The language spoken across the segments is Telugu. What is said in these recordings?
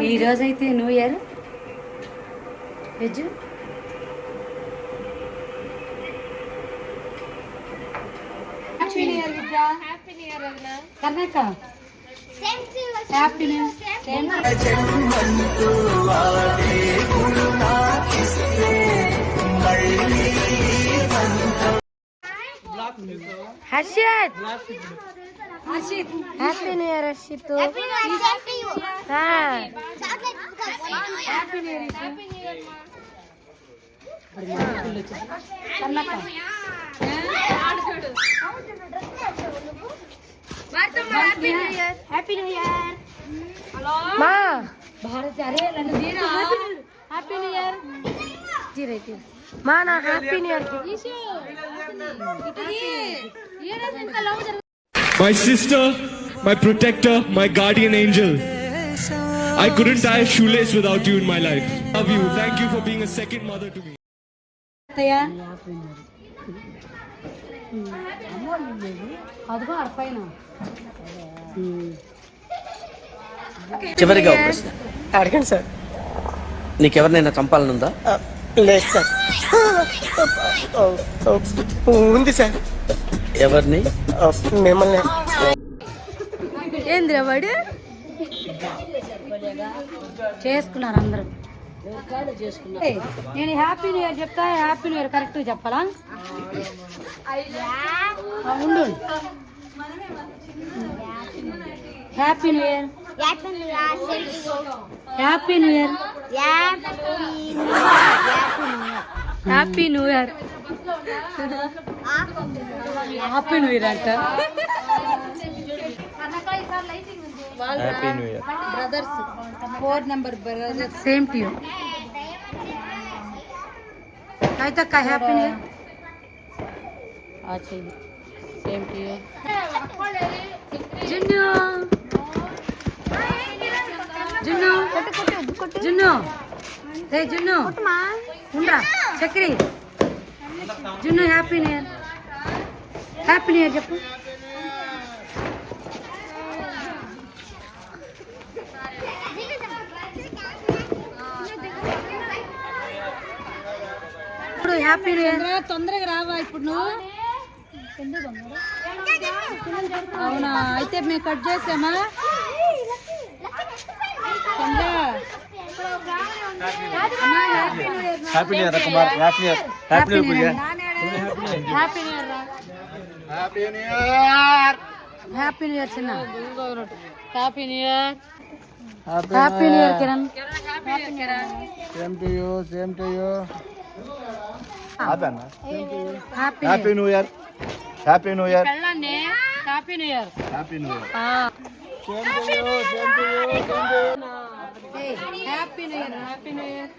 ఈ రోజు అయితే న్యూ ఇయర్ వెజ్ happy new year Vidya happy new year రఘునా కర్ణాక happy new Harshit happy new year Harshit happy new year happy new year మా భారత్ అరే హ్యాపీ న్యూ ఇయర్ జీరైతే మా నా happy new year My sister, my protector, my guardian angel. I couldn't tie a shoelace without you in my life. Love you. Thank you for being a second mother to me. చివరిగా ఒక ప్రశ్న అడగండి సార్. నీకెవరినైనా చంపాలనుందా? లేదు సార్. ఉంది సార్. ఎవరిని? మిమ్మల్ని. ఏంద్రా వాడు చేసుకున్నారు అందరూ. నేను హ్యాపీ న్యూ ఇయర్ చెప్తా, హ్యాపీ న్యూ ఇయర్ కరెక్ట్ చెప్పాలా? ఉండు. Happy new year happy new year happy new year happy new year అంట. Happy new year brothers 4 number brothers same to you. అయితే happy new year same to you. Junnu Junnu Junnu రే జున్ను ఉండ్రా Chakri. Junnu happy new year happy new year చెప్పు. ఇప్పుడు హ్యాపీ న్యూ ఇయర్. తొందరగా రావా ఇప్పుడు నువ్వు? అవునా, అయితే మేము కట్ చేసామా? Happy new year Kumar. Happy new year. Happy new year. Happy new year. Happy new year. Happy new year చిన్న. Happy new year. Happy happy new year Kiran. Same to you. Same to you. అదన్న happy new year. Happy new year. Happy new year. Happy new year. Same to you. Same to you. Happy new year. Happy new year.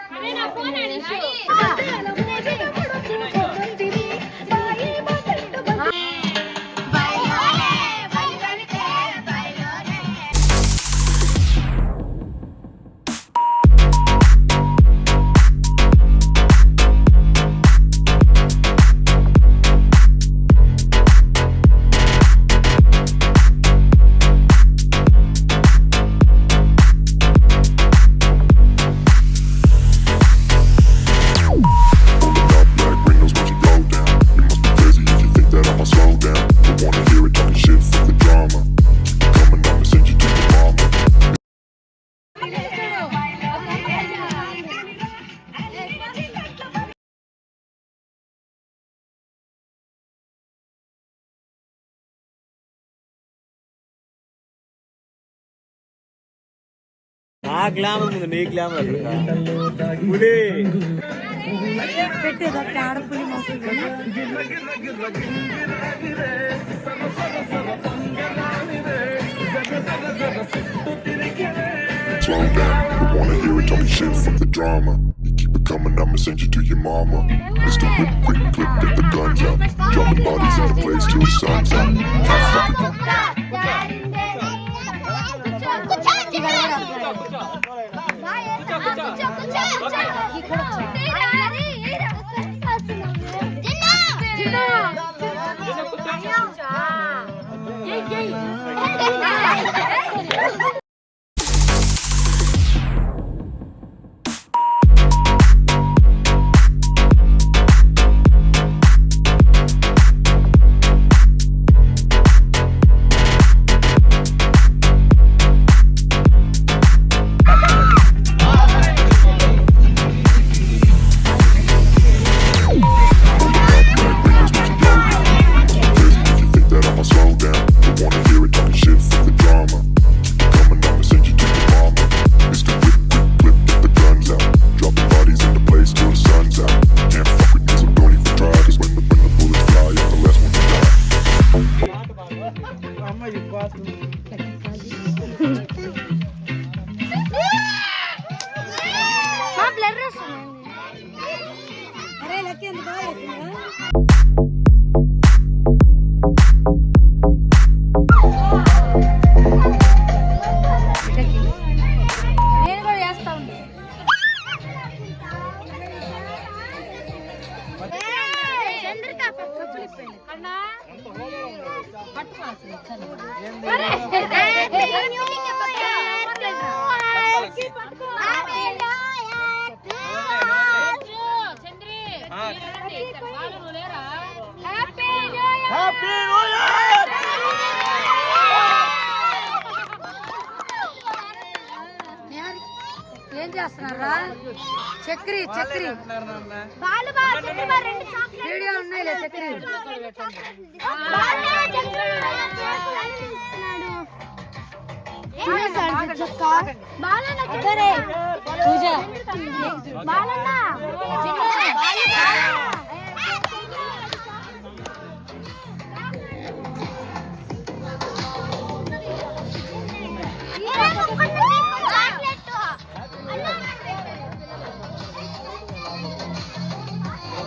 నా గ్లామర్ ముందు నీ గ్లామర్ పెట్టేదొక్క ఆడపులి Slow down, I wanna hear it, talking shit, fuck the drama. You keep it coming, I'ma send you to your mama. Mr. Whip, quick clip, get the guns out. Dropping bodies in the place till the sun's out. ఏం చేస్తున్నారా? చక్రి చక్రి వీడియో ఉన్నాయిలే చక్రి. పూజ